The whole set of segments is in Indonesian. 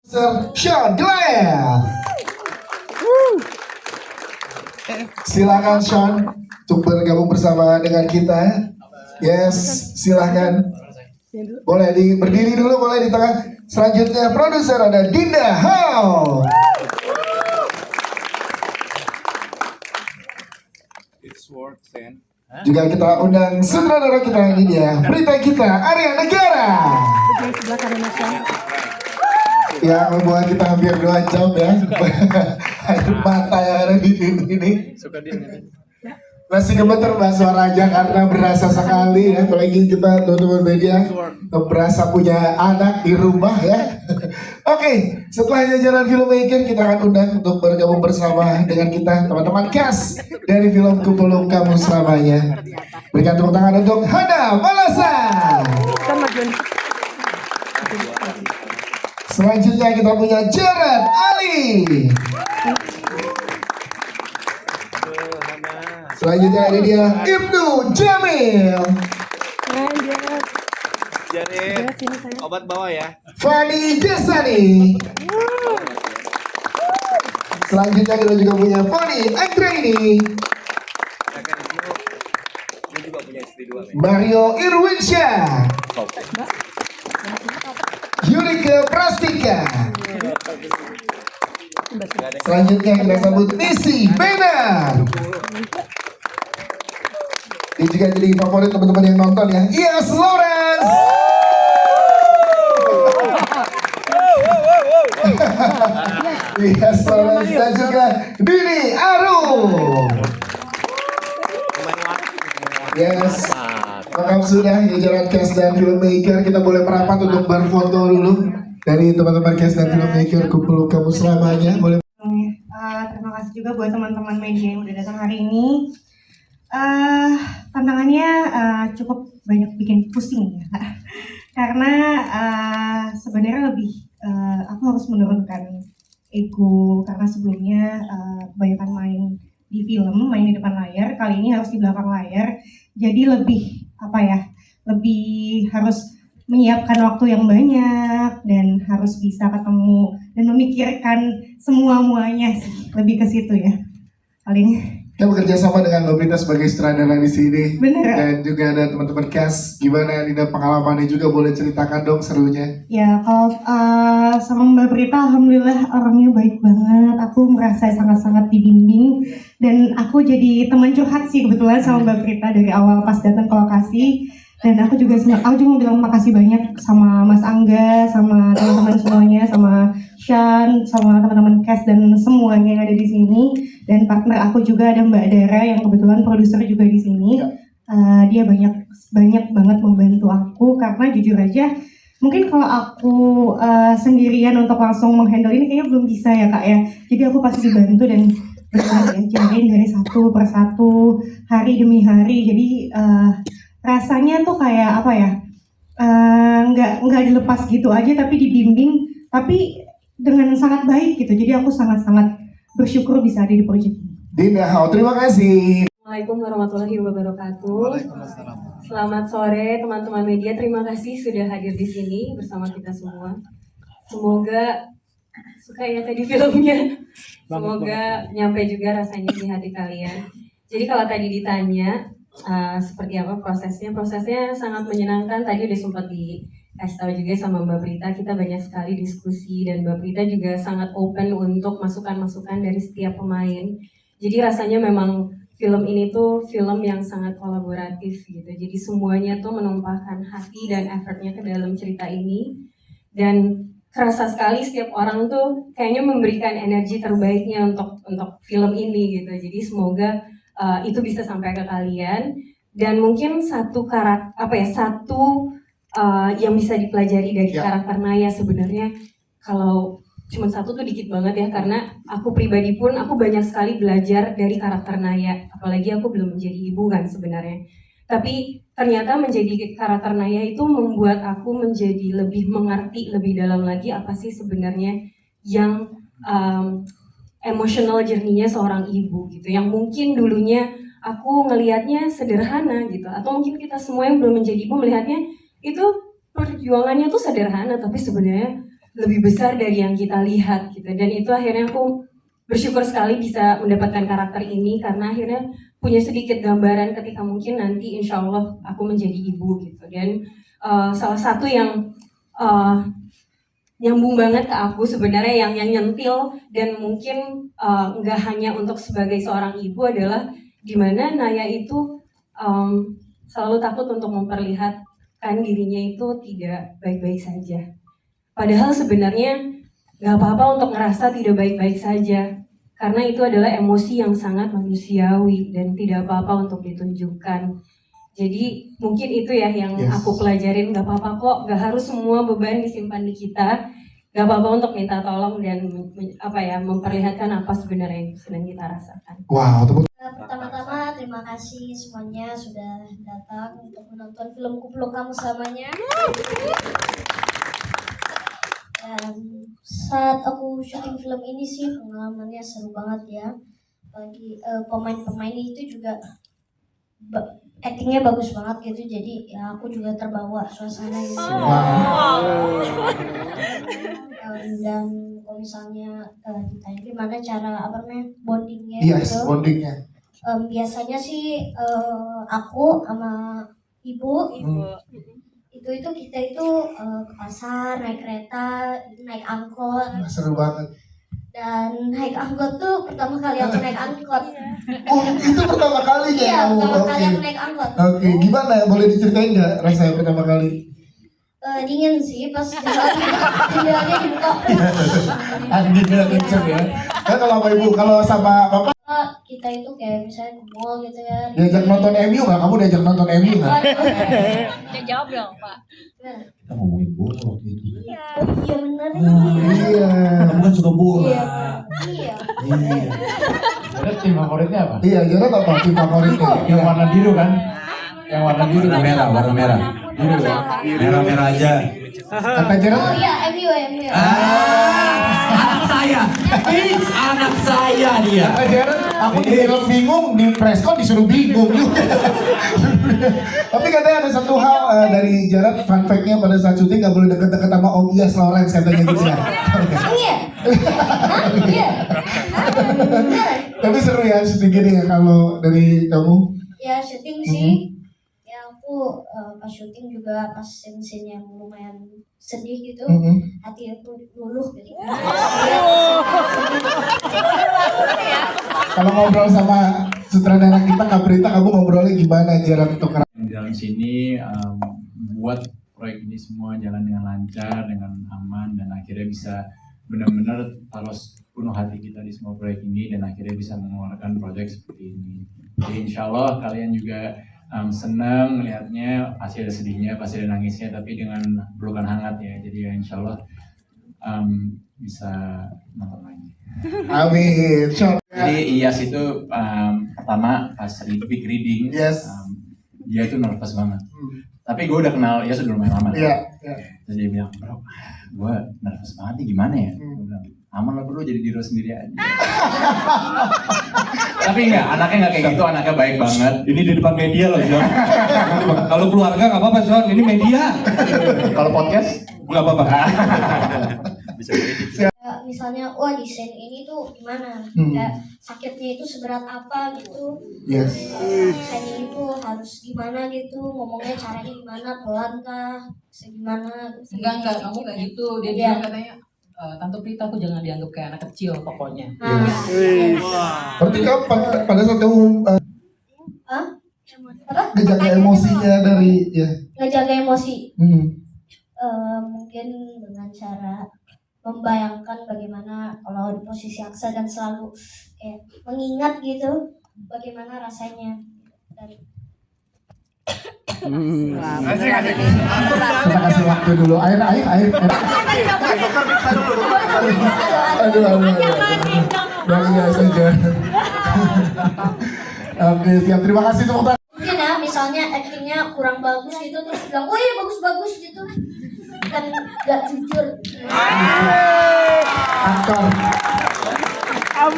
Sir Sean Glenn. Silakan Sean untuk bergabung bersama dengan kita. Yes, silakan. Boleh berdiri dulu, boleh di tengah. Selanjutnya produser ada Dinda How. Juga kita undang sutradara kita, ini dia berita kita Arya Negara yang membuat kita hampir 2 jam ya. Air mata yang ada di ini masih gemeter mbak suaranya karena berasa sekali ya, apalagi kita teman-teman media berasa punya anak di rumah ya. Oke, setelah jajaran filmmaker kita akan undang untuk bergabung bersama dengan kita teman-teman cast dari film Kupulung Kamu Selamanya. Berikan tepuk tangan untuk Hana Malasa. Selanjutnya kita punya Jared Ali. Selanjutnya ada dia Ibnu Jamil. Jared, obat bawa ya. Fani Desani. Selanjutnya kita juga punya Fani Anggraini. Ini juga punya istri 2. Mario Irwinsyah. Yurika Prastika. Selanjutnya kita sambut Nisi Benar. Ini juga jadi favorit teman-teman yang nonton ya. Yes Lawrence. Yes Lawrence dan juga Dini Arum. Yes. Lengkap sudah jajaran cast dan filmmaker. Kita boleh merapat untuk berfoto dulu dari teman-teman cast dan filmmaker Kupulung Kamu Selamanya. Boleh. Terima kasih juga buat teman-teman media yang udah datang hari ini. Tantangannya cukup banyak bikin pusing ya, karena sebenarnya lebih aku harus menurunkan ego karena sebelumnya kebanyakan main di film, main di depan layar, kali ini harus di belakang layar, jadi lebih lebih harus menyiapkan waktu yang banyak dan harus bisa ketemu dan memikirkan muanya sih, lebih ke situ ya paling. Kita bekerja sama dengan Mbak Prita sebagai sutradara di sini. Bener. Dan juga ada teman-teman cast. Gimana Dinda pengalamannya juga, boleh ceritakan dong serunya? Ya kalau sama Mbak Prita, alhamdulillah orangnya baik banget. Aku merasa sangat-sangat dibimbing dan aku jadi teman curhat sih kebetulan sama Mbak Prita dari awal pas datang ke lokasi. Dan aku juga mau bilang makasih banyak sama Mas Angga, sama teman-teman semuanya, sama Sean, sama teman-teman cast dan semuanya yang ada di sini. Dan partner aku juga ada Mbak Dara yang kebetulan produser juga di sini. Dia banyak banget membantu aku karena jujur aja mungkin kalau aku sendirian untuk langsung menghandle ini kayaknya belum bisa ya Kak ya. Jadi aku pasti dibantu dan benar diajarin dari satu persatu, hari demi hari. Jadi rasanya tuh kayak apa ya, nggak dilepas gitu aja tapi dibimbing, tapi dengan sangat baik gitu. Jadi aku sangat-sangat bersyukur bisa ada di proyek ini. Dinda How, terima kasih. Assalamualaikum warahmatullahi wabarakatuh. Selamat sore teman-teman media, terima kasih sudah hadir di sini bersama kita semua. Semoga suka ya tadi filmnya. Semoga nyampe juga rasanya di hati kalian. Jadi kalau tadi ditanya seperti apa prosesnya sangat menyenangkan. Tadi udah sempat dikasih tahu juga sama Mbak Prita, kita banyak sekali diskusi dan Mbak Prita juga sangat open untuk masukan-masukan dari setiap pemain. Jadi rasanya memang film ini tuh film yang sangat kolaboratif gitu. Jadi semuanya tuh menumpahkan hati dan effortnya ke dalam cerita ini. Dan kerasa sekali setiap orang tuh kayaknya memberikan energi terbaiknya untuk film ini gitu. Jadi semoga itu bisa sampai ke kalian. Dan mungkin satu yang bisa dipelajari dari karakter Naya sebenarnya, kalau cuma satu tuh dikit banget ya, karena aku pribadi pun aku banyak sekali belajar dari karakter Naya, apalagi aku belum menjadi ibu kan sebenarnya. Tapi ternyata menjadi karakter Naya itu membuat aku menjadi lebih mengerti lebih dalam lagi apa sih sebenarnya yang emotional journey-nya seorang ibu gitu, yang mungkin dulunya aku ngelihatnya sederhana gitu, atau mungkin kita semua yang belum menjadi ibu melihatnya itu perjuangannya tuh sederhana, tapi sebenarnya lebih besar dari yang kita lihat gitu. Dan itu akhirnya aku bersyukur sekali bisa mendapatkan karakter ini karena akhirnya punya sedikit gambaran ketika mungkin nanti insya Allah aku menjadi ibu gitu. Dan salah satu yang nyambung banget ke aku sebenarnya yang nyentil dan mungkin nggak hanya untuk sebagai seorang ibu adalah dimana Naya itu selalu takut untuk memperlihatkan dirinya itu tidak baik-baik saja. Padahal sebenarnya nggak apa-apa untuk ngerasa tidak baik-baik saja karena itu adalah emosi yang sangat manusiawi dan tidak apa-apa untuk ditunjukkan. Jadi mungkin itu ya yang aku pelajarin, gak apa-apa kok, gak harus semua beban disimpan di kita, gak apa-apa untuk minta tolong dan memperlihatkan apa sebenarnya yang sedang kita rasakan. Wow, tepuk. Pertama-tama terima kasih semuanya sudah datang untuk menonton film Kupeluk Kamu Selamanya. Dan saat aku syuting film ini sih pengalamannya seru banget ya. Bagi pemain-pemain itu juga actingnya bagus banget gitu, jadi ya aku juga terbawa suasana gitu. Dan kalau misalnya ditanya gimana cara bondingnya gitu. Bondingnya. Biasanya sih aku sama ibu itu kita itu ke pasar, naik kereta, naik angkot. Seru banget. Dan naik angkot tuh pertama kali aku naik angkot. Oh, itu pertama kalinya? Iya, pertama kali Oke. aku naik angkot. Oke, gimana? Boleh diceritain nggak rasanya pertama kali? Dingin sih pas jendelanya dibuka. Anginnya kenceng ya. Kan kalau sama ibu, kalau sama bapak Kita itu kayak misalnya ke mall gitu kan. diajak nonton MU nggak? Kamu diajak nonton MU nggak? Ya jawab dong, Pak. Kita ngomongin bola waktu itu. Iya benar. Iya. Kamu kan suka bola. Iya. Iya. Jadi tim favoritnya apa? Iya, Jarod apa tim favoritnya? Yang warna biru kan? Yang warna biru. Warna merah, warna merah. Biru ya? Merah-merah aja. Kata Jarod, Oh iya, MU. Anak saya. Fix anak saya dia. kata Jarod, aku di film bingung, di preskon disuruh bingung juga. Tapi katanya ada satu hal dari Jarod, fun fact-nya pada saat syuting nggak boleh deket-deket sama Om Iyas Lawrence katanya gitu ya. Iya. Iya. Tapi seru ya syuting gini ya kalau dari kamu. Ya syuting sih. Ya aku pas syuting juga pas scene-scene yang lumayan sedih gitu. Hati aku luluh gitu. Kalau ngobrol sama sutradara kita Kak Prita, kamu ngobrolnya gimana Jarod untuk Di dalam sini buat proyek ini semua jalan dengan lancar, dengan aman, dan akhirnya bisa benar-benar taruh penuh hati kita di semua proyek ini dan akhirnya bisa mengeluarkan proyek seperti ini. Jadi insya Allah kalian juga senang melihatnya, pasti ada sedihnya, pasti ada nangisnya, tapi dengan pelukan hangat ya. Jadi ya insya Allah bisa nonton lagi. Amin. Jadi Iyas itu pertama pas big reading, Yes. dia itu nervous banget. Tapi gue udah kenal Iyas udah lumayan lama. Iya. Terus dia bilang, bro, gue nervous banget nih, gimana ya? Gue bilang, aman lah bro, jadi diri lo sendiri aja. Tapi enggak, anaknya enggak kayak gitu, anaknya baik banget. Ini di depan media loh, John. Kalau keluarga nggak apa-apa, John. Ini media. Kalau podcast, Nggak apa-apa. Misalnya, wah di scene ini tuh gimana? Kayak sakitnya itu seberat apa gitu? Yes. Kayaknya itu harus gimana gitu? Ngomongnya caranya gimana? Pelan kah? Segimana? Enggak, kamu kayak gitu. Dia Iya. bilang katanya, Tante Prita aku jangan dianggap kayak anak kecil pokoknya. Berarti kamu pada saat kamu Apa? ngejaga emosinya dari ya. Ngejaga emosi. Mungkin dengan cara membayangkan bagaimana kalau di posisi Aksa dan selalu kayak mengingat gitu bagaimana rasanya. Kita kasih waktu dulu. Air. Aduh. Luar biasa aja. Oke, siap. Terima kasih tepuk tangan. Mungkin ya misalnya actingnya kurang bagus gitu terus bilang, oh iya bagus gitu. Kan gak jujur. Aktor.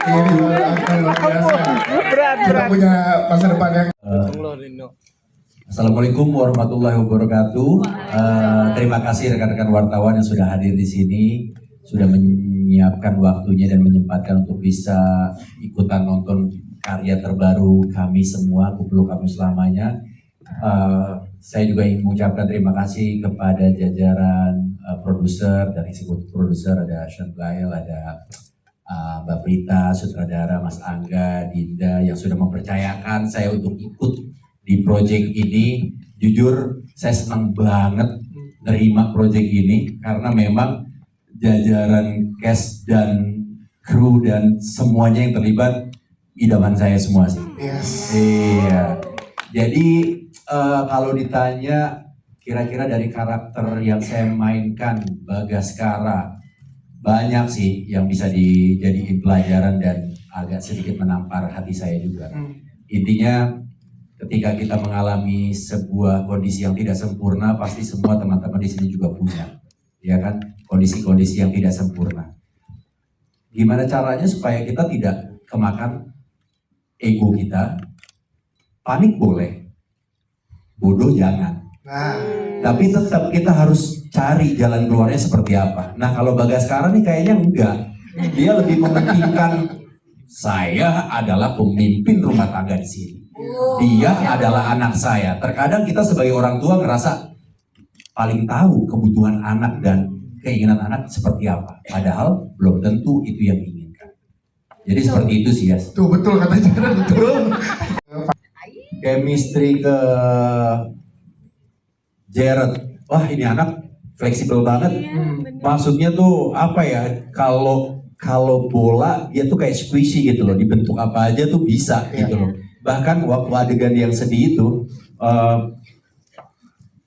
Ini aktor luar biasa. Kita punya masa depan yang Assalamualaikum warahmatullahi wabarakatuh. Terima kasih rekan-rekan wartawan yang sudah hadir di sini, sudah menyiapkan waktunya dan menyempatkan untuk bisa ikutan nonton karya terbaru kami semua, Kupeluk Kamu Selamanya. Saya juga ingin mengucapkan terima kasih kepada jajaran produser dan eksekutif produser, ada Sean Blael, ada Mbak Prita, sutradara Mas Angga, Dinda yang sudah mempercayakan saya untuk ikut di project ini. Jujur saya senang banget nerima project ini karena memang jajaran cast dan kru dan semuanya yang terlibat idaman saya semua sih. Yes. Iya. Jadi kalau ditanya kira-kira dari karakter yang saya mainkan Bagaskara, banyak sih yang bisa dijadiin pelajaran dan agak sedikit menampar hati saya juga. Intinya ketika kita mengalami sebuah kondisi yang tidak sempurna, pasti semua teman-teman di sini juga punya, ya kan, kondisi-kondisi yang tidak sempurna. Gimana caranya supaya kita tidak kemakan ego kita? Panik boleh, bodoh jangan. Nah, Tapi tetap kita harus cari jalan keluarnya seperti apa. Nah kalau Bagaskara nih kayaknya enggak. Dia lebih mementingkan saya adalah pemimpin rumah tangga di sini. Dia adalah anak saya. Terkadang kita sebagai orang tua ngerasa paling tahu kebutuhan anak dan keinginan anak seperti apa. Padahal belum tentu itu yang diinginkan. Jadi seperti itu sih ya. tuh betul kata Jaran, betul. Chemistry ke Jared, wah ini anak fleksibel banget. Maksudnya tuh apa ya? Kalau bola dia tuh kayak squishy gitu loh, dibentuk apa aja tuh bisa gitu loh. Bahkan waktu adegan yang sedih itu,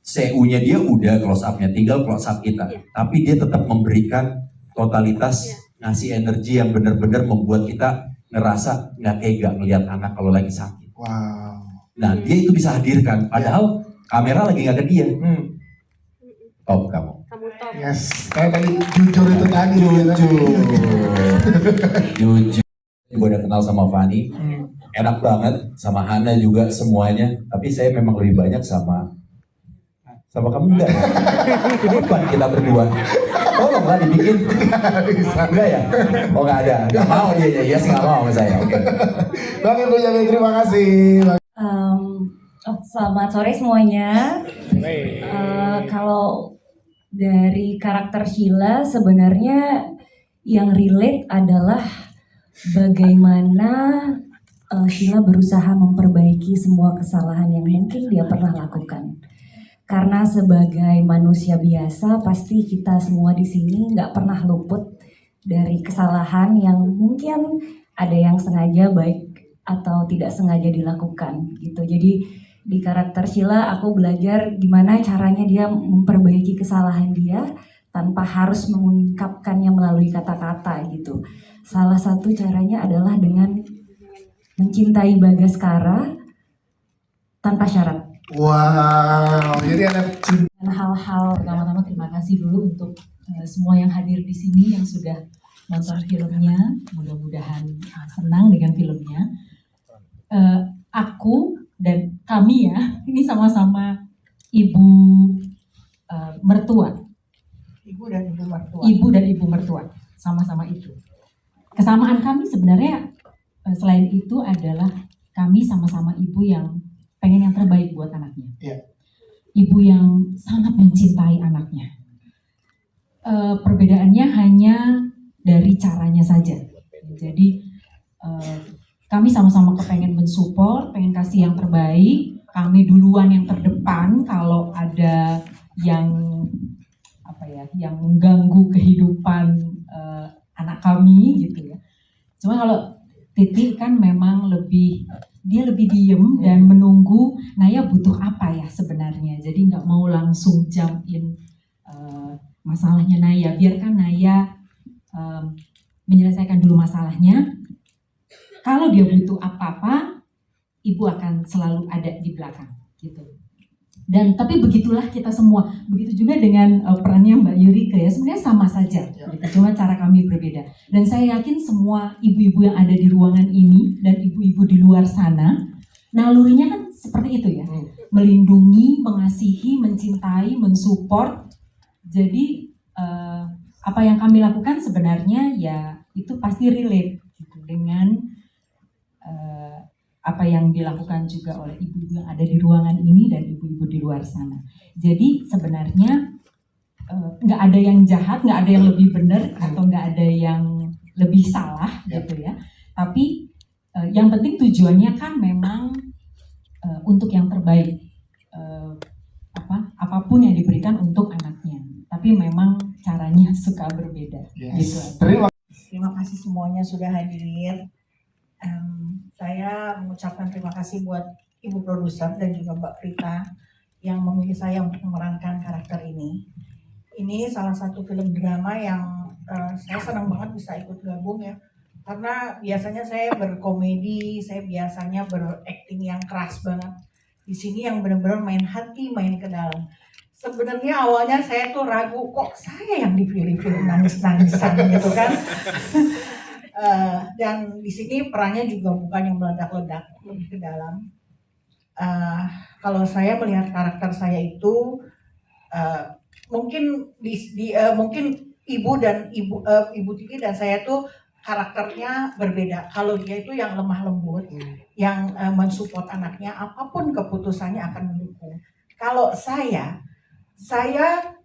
CU-nya dia udah close up-nya, tinggal close up kita. Tapi dia tetap memberikan totalitas, ngasih energi yang benar-benar membuat kita ngerasa nggak tega ngelihat anak kalau lagi sakit. Wow. Nah dia itu bisa hadirkan, padahal kamera lagi nggak ke dia. Top kamu. Kamu top. Yes. Kayak tadi jujur itu tadi. Jujur. Gue udah kenal sama Fani, enak banget, sama Hana juga semuanya. Tapi saya memang lebih banyak sama kamu enggak ya? Kenapa kita berdua? Tolonglah dibikin. Enggak ya? Oh nggak ada. Nggak mau dia, yes nggak mau sama saya. Oke. Bang Indro Jamil, terima kasih. Selamat sore semuanya. Kalau dari karakter Sheila sebenarnya yang relate adalah bagaimana Sheila berusaha memperbaiki semua kesalahan yang mungkin dia pernah lakukan. Karena sebagai manusia biasa pasti kita semua di sini nggak pernah luput dari kesalahan yang mungkin ada yang sengaja baik atau tidak sengaja dilakukan gitu. Jadi di karakter Sheila aku belajar gimana caranya dia memperbaiki kesalahan dia tanpa harus mengungkapkannya melalui kata-kata gitu. Salah satu caranya adalah dengan mencintai Bagaskara tanpa syarat. Wow, jadi ada Dan hal-hal pertama-tama terima kasih dulu untuk semua yang hadir di sini yang sudah nonton filmnya. Mudah-mudahan senang dengan filmnya. Aku dan kami ya, ini sama-sama ibu mertua. Ibu dan ibu mertua. Ibu dan ibu mertua, sama-sama itu. Kesamaan kami sebenarnya selain itu adalah kami sama-sama ibu yang pengen yang terbaik buat anaknya. Iya. Ibu yang sangat mencintai anaknya. Perbedaannya hanya dari caranya saja. Jadi kami sama-sama kepengen mensupport, pengen kasih yang terbaik. Kami duluan yang terdepan kalau ada yang yang mengganggu kehidupan anak kami gitu ya. Cuma kalau Titi kan memang dia lebih diem dan menunggu Naya butuh apa ya sebenarnya. Jadi nggak mau langsung jump in masalahnya Naya. Biarkan Naya menyelesaikan dulu masalahnya. Kalau dia butuh apa-apa, ibu akan selalu ada di belakang gitu. Dan tapi begitulah kita semua. Begitu juga dengan perannya Mbak Yurika ya. Sebenarnya sama saja. Gitu. Cuma cara kami berbeda. Dan saya yakin semua ibu-ibu yang ada di ruangan ini dan ibu-ibu di luar sana nalurinya kan seperti itu ya, melindungi, mengasihi, mencintai, mensupport. Jadi apa yang kami lakukan sebenarnya ya itu pasti relate gitu, dengan apa yang dilakukan juga oleh ibu-ibu yang ada di ruangan ini dan ibu-ibu di luar sana. Jadi sebenarnya nggak ada yang jahat, nggak ada yang lebih benar atau nggak ada yang lebih salah gitu ya. Tapi yang penting tujuannya kan memang untuk yang terbaik, apapun yang diberikan untuk anaknya. Tapi memang caranya suka berbeda. Gitu. Terima kasih semuanya sudah hadir. Saya mengucapkan terima kasih buat Ibu Produser dan juga Mbak Prita yang memilih saya untuk memerankan karakter ini. Ini salah satu film drama yang saya senang banget bisa ikut gabung ya. Karena biasanya saya berkomedi, saya biasanya berakting yang keras banget. Di sini yang benar-benar main hati, main ke dalam. Sebenarnya awalnya saya tuh ragu, kok saya yang dipilih film nangis-nangisan gitu kan. Dan di sini perannya juga bukan yang meledak-ledak, lebih ke dalam. Kalau saya melihat karakter saya itu mungkin mungkin ibu Titi dan saya tuh karakternya berbeda. Kalau dia itu yang lemah lembut, yang mensupport anaknya, apapun keputusannya akan mendukung. Kalau saya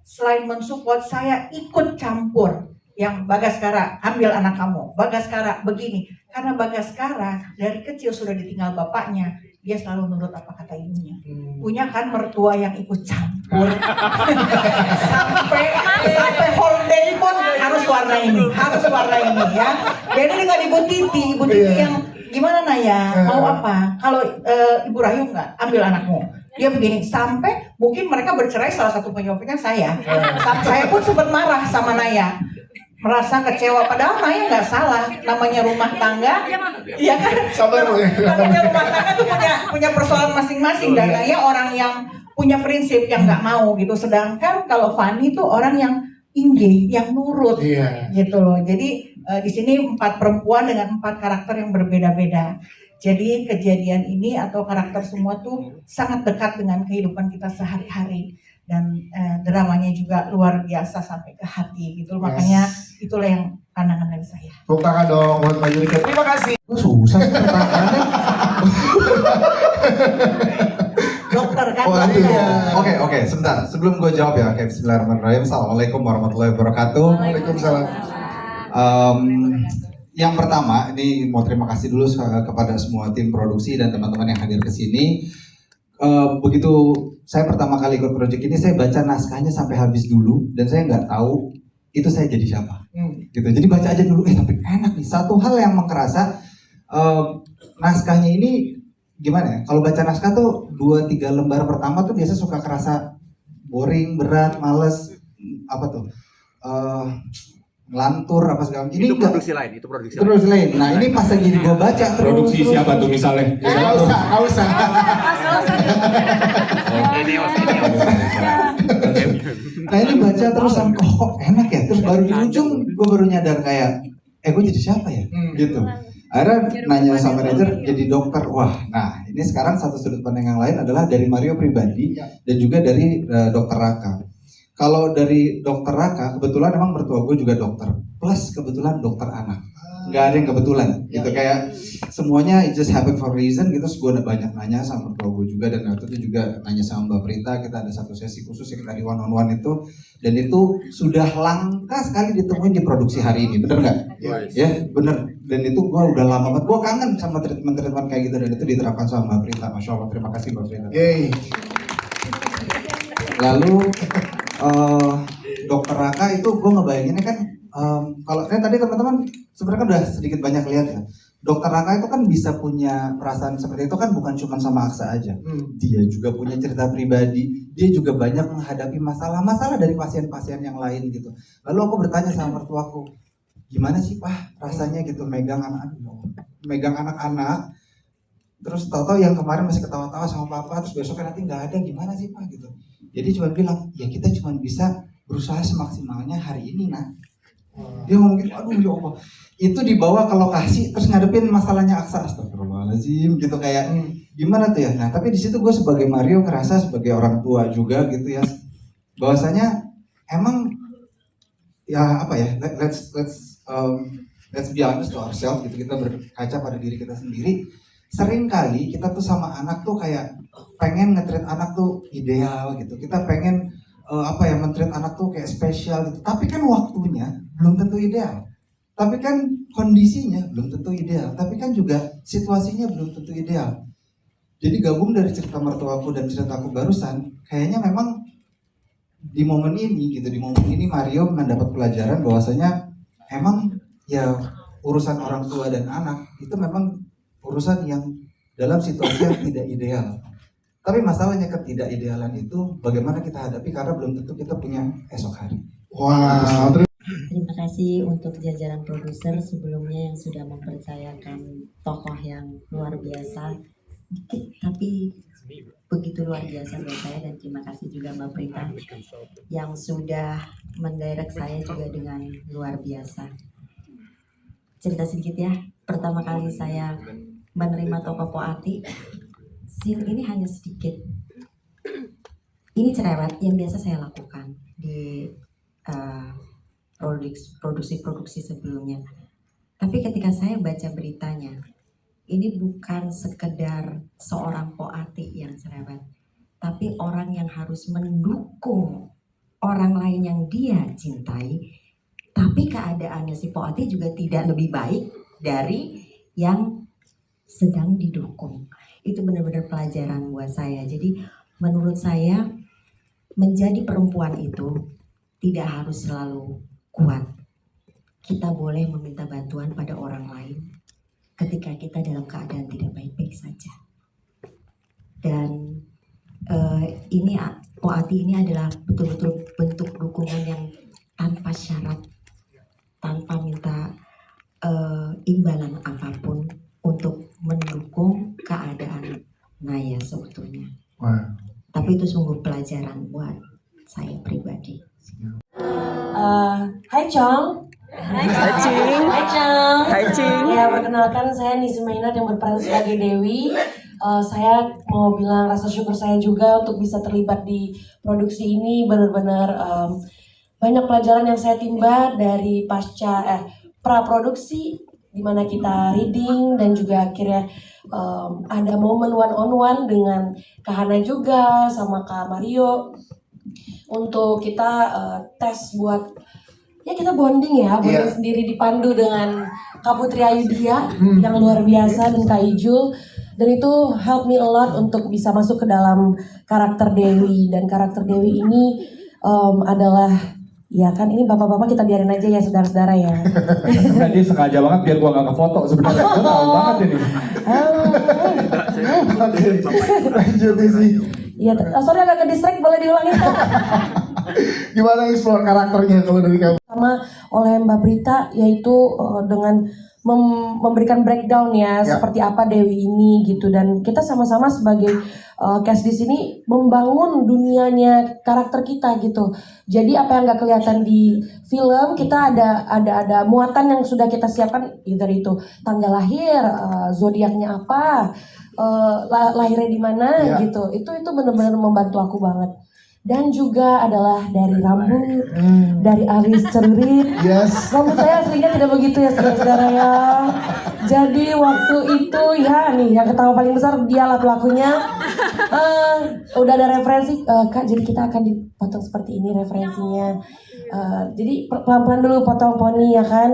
selain mensupport, saya ikut campur. Yang Bagaskara, ambil anak kamu. Bagaskara, begini. Karena Bagaskara dari kecil sudah ditinggal bapaknya. Dia selalu nurut apa kata ibunya. Punya kan mertua yang ikut campur. sampai holiday pun harus warna ini ya. Jadi dengan Ibu Titi yang gimana Naya, mau apa? Kalau Ibu Rayu enggak, ambil anakmu. Dia begini, sampai mungkin mereka bercerai, salah satu penyebabnya saya. Saya pun sempat marah sama Naya. Merasa kecewa, padahal Naya nggak salah, namanya rumah tangga, iya kan? Namanya rumah tangga tuh punya persoalan masing-masing, dan Naya orang yang punya prinsip yang nggak mau gitu. Sedangkan kalau Fani tuh orang yang engage, yang nurut, gitu loh. Jadi di sini 4 perempuan dengan 4 karakter yang berbeda-beda. Jadi kejadian ini atau karakter semua tuh sangat dekat dengan kehidupan kita sehari-hari. Dan dramanya juga luar biasa sampai ke hati gitu. Makanya itulah yang pandangan dari saya. Tepuk tangan dong buat Mbak Yurika. Terima kasih. Susah pertanyaannya. Dokter kan. Oke, sebentar. Sebelum gue jawab ya, bismillahirrahmanirrahim. Assalamualaikum warahmatullahi wabarakatuh. Waalaikumsalam. Yang pertama, ini mau terima kasih dulu kepada semua tim produksi dan teman-teman yang hadir ke sini. Begitu saya pertama kali ikut proyek ini, saya baca naskahnya sampai habis dulu dan saya nggak tahu itu saya jadi siapa. Gitu. Jadi baca aja dulu, tapi enak nih. Satu hal yang kerasa naskahnya ini gimana ya? Kalau baca naskah tuh 2-3 lembar pertama tuh biasa suka kerasa boring, berat, males, apa tuh? Ngelantur apa segala macam. Itu produksi lain, Produksi lain. Nah, ini pas lagi gue baca Produksi siapa tuh misalnya? Nggak usah. Nah, ini baca terus kok enak ya. Terus baru di ujung gue baru nyadar kayak gue jadi siapa ya? Gitu. Akhirnya nanya sama manajer jadi dokter. Wah, nah ini sekarang satu sudut pandang yang lain adalah dari Mario pribadi dan juga dari Dokter Raka. Kalau dari Dokter Raka, kebetulan emang mertua gue juga dokter, plus kebetulan dokter anak. Nggak ada yang kebetulan, gitu kayak semuanya it just happen for reason gitu. Terus gue udah banyak nanya sama mertua gue juga, dan waktu itu juga nanya sama Mbak Prita. Kita ada satu sesi khusus yang tadi one on one itu, dan itu sudah langka sekali ditemuin di produksi hari ini, bener nggak? Ya, bener. Dan itu gue udah lama banget, gue kangen sama treatment kayak gitu, dan itu diterapkan sama Mbak Prita. Masya Allah, terima kasih Mbak Prita. Lalu Dokter Raka itu gue ngebayanginnya kan kalau tadi teman-teman sebenarnya kan udah sedikit banyak lihat ya. Dokter Raka itu kan bisa punya perasaan seperti itu kan bukan cuma sama Aksa aja. Dia juga punya cerita pribadi. Dia juga banyak menghadapi masalah-masalah dari pasien-pasien yang lain gitu. Lalu aku bertanya sama mertuaku, gimana sih Pak rasanya gitu megang anak-anak. Terus tahu-tahu yang kemarin masih ketawa-tawa sama papa, terus besoknya nanti nggak ada, gimana sih Pak gitu. Jadi cuma bilang, ya kita cuma bisa berusaha semaksimalnya hari ini, nah. Dia ngomong gitu, aduh ya Allah. Itu dibawa ke lokasi terus ngadepin masalahnya Aksa, astagfirullahaladzim gitu kayak gimana tuh ya. Nah tapi di situ gue sebagai Mario ngerasa sebagai orang tua juga gitu ya, bahwasanya emang ya apa ya, let's be honest to ourselves gitu, kita berkaca pada diri kita sendiri. Sering kali kita tuh sama anak tuh kayak pengen nge-treat anak tuh ideal gitu, kita pengen men-treat anak tuh kayak spesial gitu, tapi kan waktunya belum tentu ideal, tapi kan kondisinya belum tentu ideal, tapi kan juga situasinya belum tentu ideal. Jadi gabung dari cerita mertuaku dan ceritaku barusan, kayaknya memang di momen ini gitu, di momen ini Mario mendapat pelajaran bahwasanya emang ya urusan orang tua dan anak itu memang urusan yang dalam situasi yang tidak ideal. Tapi masalahnya ketidakidealan itu bagaimana kita hadapi karena belum tentu kita punya esok hari. Wow. Terima kasih untuk jajaran produser sebelumnya yang sudah mempercayakan tokoh yang luar biasa, dikit tapi begitu luar biasa buat saya. Dan terima kasih juga Mbak Prita yang sudah mendirect saya juga dengan luar biasa. Cerita sedikit ya, pertama kali saya menerima tokoh Poati, scene ini hanya sedikit. Ini cerewet yang biasa saya lakukan di produksi sebelumnya. Tapi ketika saya baca beritanya, ini bukan sekedar seorang Poati yang cerewet, tapi orang yang harus mendukung orang lain yang dia cintai. Tapi keadaannya si Poati juga tidak lebih baik dari yang sedang didukung. Itu benar-benar pelajaran buat saya. Jadi menurut saya menjadi perempuan itu tidak harus selalu kuat. Kita boleh meminta bantuan pada orang lain ketika kita dalam keadaan tidak baik-baik saja. Dan ini Poati ini adalah betul-betul bentuk dukungan yang tanpa syarat, tanpa minta imbalan apapun untuk mendukung keadaan Naya sebetulnya. Wow. Tapi itu sungguh pelajaran buat saya pribadi. Hai Chong. Hai Cing. Hai Chong. Hai Cing. Ya, perkenalkan saya Nisi Mainat yang berperan sebagai Dewi. Saya mau bilang rasa syukur saya juga untuk bisa terlibat di produksi ini. Benar-benar banyak pelajaran yang saya timba dari pra-produksi, di mana kita reading dan juga akhirnya ada momen one on one dengan Kak Hana juga sama Kak Mario untuk kita tes buat ya kita bonding sendiri, dipandu dengan Kak Putri Ayudhya yang luar biasa dan Kak Ijul, dan itu help me a lot untuk bisa masuk ke dalam karakter Dewi. Dan karakter Dewi ini adalah ya kan, ini bapak-bapak kita biarin aja ya saudara-saudara ya. Tadi sengaja banget biar gua gak kefoto sebenarnya. Gua tahu banget ini. Lanjut sih. Iya, sorry agak ke-distract, boleh diulangin Kak? Gimana explore karakternya kalau dari kamu? Sama oleh Mbak Prita, yaitu dengan memberikan breakdown ya seperti apa Dewi ini gitu, dan kita sama-sama sebagai cast di sini membangun dunianya karakter kita gitu. Jadi apa yang nggak kelihatan di film, kita ada muatan yang sudah kita siapkan, either itu tanggal lahir, zodiaknya apa, lahirnya di mana gitu. Itu benar-benar membantu aku banget. Dan juga adalah dari rambut, dari alis celurit. Rambut saya aslinya tidak begitu ya saudara-saudara ya. Jadi waktu itu ya nih yang ketawa paling besar dialah pelakunya. Udah ada referensi, Kak, jadi kita akan dipotong seperti ini referensinya. Jadi pelan-pelan dulu potong poni ya kan.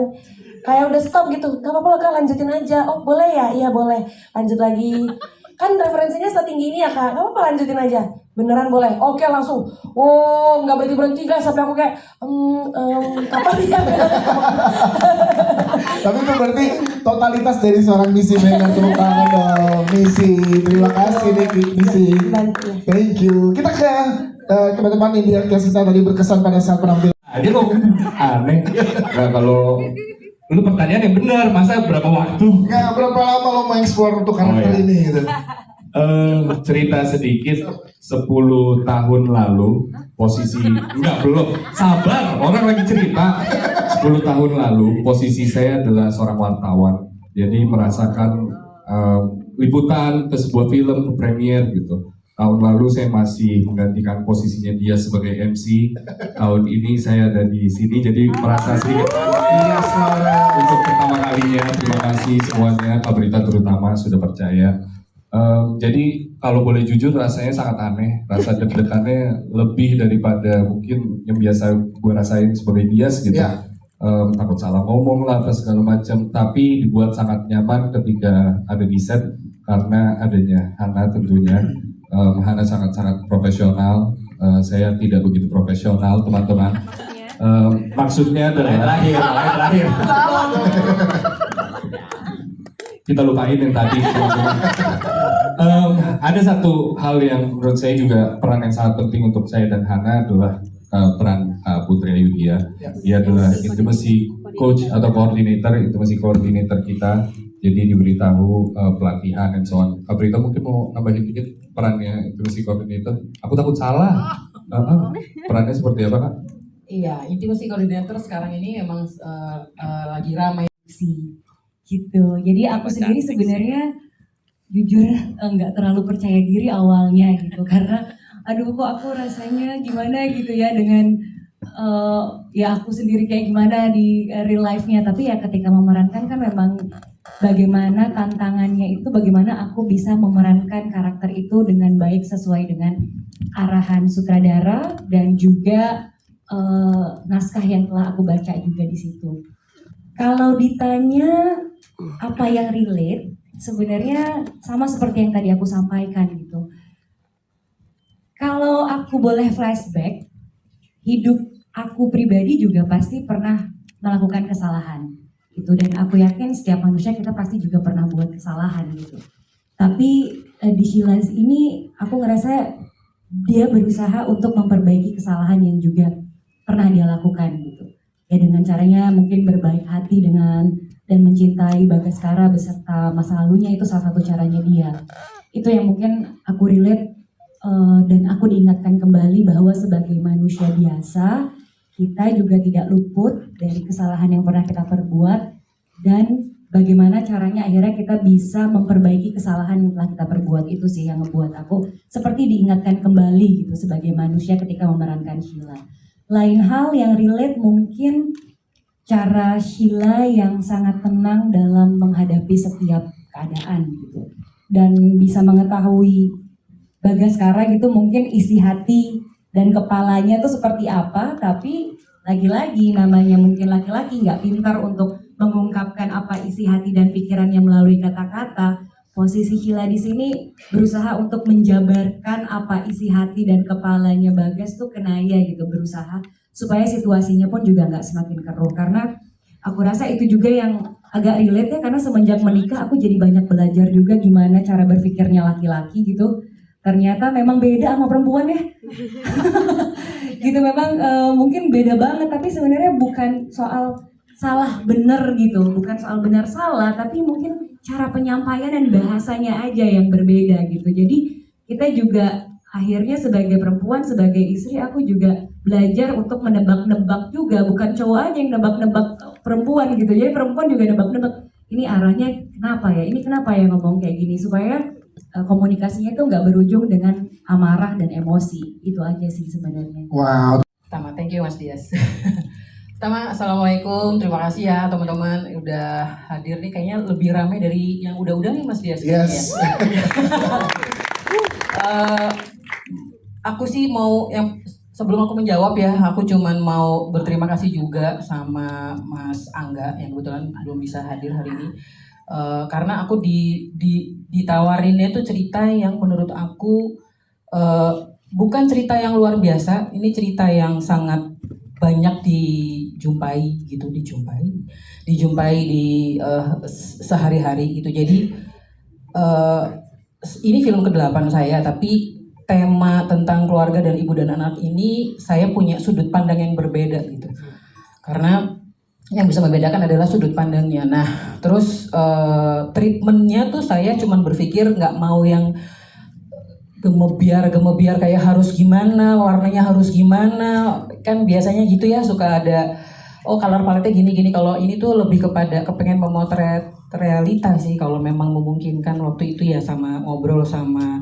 Kayak udah stop gitu, gak apa-apa loh Kak, lanjutin aja. Oh boleh ya? Iya boleh, lanjut lagi. Kan referensinya setinggi ini ya Kak, gak apa-apa lanjutin aja. Beneran boleh? Oke langsung. Oh gak berhenti-berhenti guys, sampai aku kayak kapan ya? Tapi itu berarti totalitas dari seorang Nisi Mainat. Tepuk tangan dong Nisi. Terima kasih Nisi. Thank you. Kita ke teman-teman Indian Cast kita tadi berkesan pada saat penampilan. Dia kok aneh. Nah kalau lu pertanyaan yang benar, masa berapa waktu? Nggak, berapa lama lo mau explore untuk karakter ini gitu? Cerita sedikit, 10 tahun lalu posisi, enggak belum, sabar, orang lagi cerita. 10 tahun lalu posisi saya adalah seorang wartawan, jadi merasakan liputan ke sebuah film, ke premier gitu. Tahun lalu saya masih menggantikan posisinya dia sebagai MC. Tahun ini saya ada di sini, jadi merasa sedikit untuk pertama kalinya. Terima kasih semuanya, Kak Berita terutama sudah percaya. Jadi kalau boleh jujur rasanya sangat aneh, rasa deg-degannya lebih daripada mungkin yang biasa gue rasain sebagai bias gitu. Takut salah ngomong lah apa segala macam, tapi dibuat sangat nyaman ketika ada di set karena adanya Hana tentunya. Hana sangat-sangat profesional, saya tidak begitu profesional teman-teman. Maksudnya adalah terakhir. Kita lupain yang tadi teman-teman. Ada satu hal yang menurut saya juga peran yang sangat penting untuk saya dan Hana adalah peran Putri Ayudhya. Dia adalah intimacy coach atau intimacy coordinator kita. Jadi diberitahu pelatihan dan so on. Kak Berita mungkin mau nambahin dikit perannya intimacy coordinator. Aku takut salah. Perannya seperti apa, Kak? Iya, intimacy coordinator sekarang ini memang lagi ramai sih. Gitu. Jadi aku sendiri sebenarnya jujur nggak terlalu percaya diri awalnya gitu, karena aduh kok aku rasanya gimana gitu ya dengan ya aku sendiri kayak gimana di real life-nya. Tapi ya ketika memerankan kan memang bagaimana tantangannya itu, bagaimana aku bisa memerankan karakter itu dengan baik sesuai dengan arahan sutradara dan juga naskah yang telah aku baca juga di situ. Kalau ditanya apa yang relate, sebenarnya sama seperti yang tadi aku sampaikan gitu. Kalau aku boleh flashback, hidup aku pribadi juga pasti pernah melakukan kesalahan gitu, dan aku yakin setiap manusia kita pasti juga pernah buat kesalahan gitu. Tapi di Sheila ini aku ngerasa dia berusaha untuk memperbaiki kesalahan yang juga pernah dia lakukan gitu. Ya dengan caranya mungkin berbaik hati dengan dan mencintai Bagaskara beserta masa lalunya, itu salah satu caranya dia. Itu yang mungkin aku relate dan aku diingatkan kembali bahwa sebagai manusia biasa kita juga tidak luput dari kesalahan yang pernah kita perbuat, dan bagaimana caranya akhirnya kita bisa memperbaiki kesalahan yang telah kita perbuat. Itu sih yang membuat aku seperti diingatkan kembali gitu sebagai manusia ketika memerankan Sheila. Lain hal yang relate mungkin cara Sheila yang sangat tenang dalam menghadapi setiap keadaan gitu, dan bisa mengetahui Bagaskara gitu mungkin isi hati dan kepalanya tuh seperti apa. Tapi lagi-lagi namanya mungkin laki-laki nggak pintar untuk mengungkapkan apa isi hati dan pikirannya melalui kata-kata. Posisi Sheila di sini berusaha untuk menjabarkan apa isi hati dan kepalanya Bagas tuh kenaya gitu, berusaha supaya situasinya pun juga nggak semakin keruh. Karena aku rasa itu juga yang agak relate ya, karena semenjak menikah aku jadi banyak belajar juga gimana cara berpikirnya laki-laki gitu. Ternyata memang beda sama perempuan ya. Gitu memang mungkin beda banget, tapi sebenarnya bukan soal salah benar gitu, bukan soal benar salah, tapi mungkin cara penyampaian dan bahasanya aja yang berbeda gitu. Jadi kita juga akhirnya sebagai perempuan, sebagai istri, aku juga belajar untuk menebak-nebak juga, bukan cowok aja yang nebak-nebak perempuan gitu. Jadi perempuan juga nebak-nebak, ini arahnya kenapa ya, ini kenapa ya ngomong kayak gini, supaya komunikasinya itu nggak berujung dengan amarah dan emosi. Itu aja sih sebenarnya. Wow. Pertama, thank you Mas Dias. Pertama, assalamualaikum, terima kasih ya teman-teman udah hadir nih, kayaknya lebih ramai dari yang udah-udah nih Mas Dias. Yes. Aku sih mau yang sebelum aku menjawab ya, aku cuman mau berterima kasih juga sama Mas Angga yang kebetulan belum bisa hadir hari ini. Karena aku ditawarinnya itu cerita yang menurut aku bukan cerita yang luar biasa, ini cerita yang sangat banyak dijumpai di sehari-hari gitu. Jadi ini film ke-8 saya, tapi tema tentang keluarga dan ibu dan anak ini saya punya sudut pandang yang berbeda gitu. Karena yang bisa membedakan adalah sudut pandangnya. Nah, terus treatmentnya tuh saya cuman berpikir nggak mau yang gemebiar kayak harus gimana, warnanya harus gimana. Kan biasanya gitu ya, suka ada oh color palette gini-gini. Kalau ini tuh lebih kepada kepengen memotret realita sih kalau memang memungkinkan. Waktu itu ya sama ngobrol sama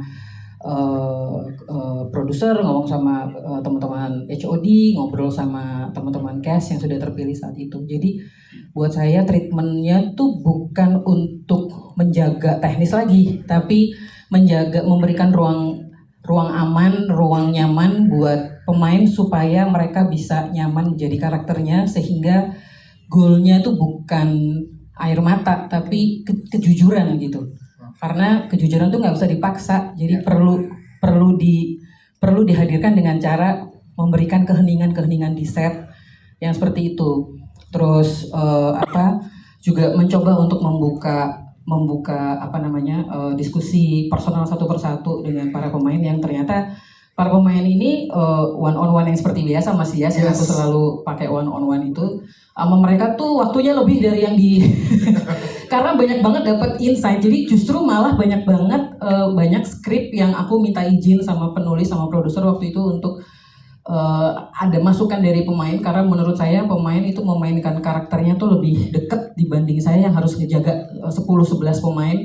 produser, ngomong sama teman-teman HOD, ngobrol sama teman-teman cast yang sudah terpilih saat itu. Jadi buat saya treatmentnya tuh bukan untuk menjaga teknis lagi, tapi memberikan ruang aman, ruang nyaman buat pemain supaya mereka bisa nyaman menjadi karakternya, sehingga goalnya tuh bukan air mata tapi kejujuran gitu. Karena kejujuran tuh nggak bisa dipaksa, jadi perlu dihadirkan dengan cara memberikan keheningan di set yang seperti itu. Terus juga mencoba untuk membuka diskusi personal satu persatu dengan para pemain yang ternyata para pemain ini one on one yang seperti biasa Mas Yas, yang aku selalu pakai one on one itu sama mereka tuh waktunya lebih dari yang di karena banyak banget dapat insight. Jadi justru malah banyak banget skrip yang aku minta izin sama penulis sama produser waktu itu untuk ada masukan dari pemain, karena menurut saya pemain itu memainkan karakternya tuh lebih deket dibanding saya yang harus ngejaga 10-11 pemain.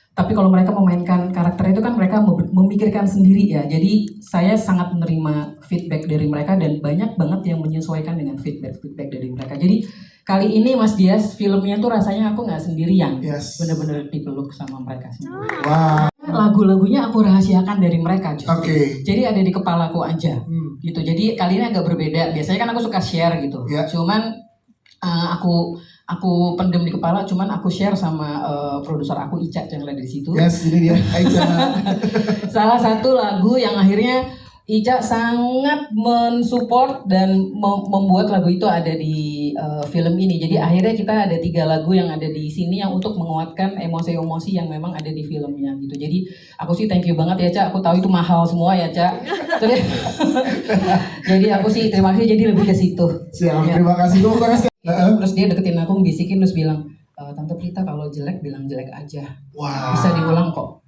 Tapi kalau mereka memainkan karakter itu kan mereka memikirkan sendiri ya. Jadi saya sangat menerima feedback dari mereka dan banyak banget yang menyesuaikan dengan feedback dari mereka. Jadi kali ini Mas Dias filmnya tuh rasanya aku nggak sendirian, bener-bener dipeluk sama mereka semua. Wow. Lagu-lagunya aku rahasiakan dari mereka justru. Oke. Jadi ada di kepalaku aja, gitu. Jadi kali ini agak berbeda. Biasanya kan aku suka share gitu. Cuman aku pendem di kepala, cuman aku share sama produser aku Ica yang ada di situ. Yes, ini dia Ica. Salah satu lagu yang akhirnya Ica sangat mensupport dan membuat lagu itu ada di film ini. Jadi akhirnya kita ada 3 lagu yang ada di sini yang untuk menguatkan emosi-emosi yang memang ada di filmnya gitu. Jadi aku sih thank you banget ya Ca. Aku tahu itu mahal semua ya Ca. Jadi aku sih terima kasih, jadi lebih ke situ. Siap, terima kasih. Terus dia deketin aku, bisikin, terus bilang, Tante Prita kalau jelek bilang jelek aja. Wow. Bisa diulang kok.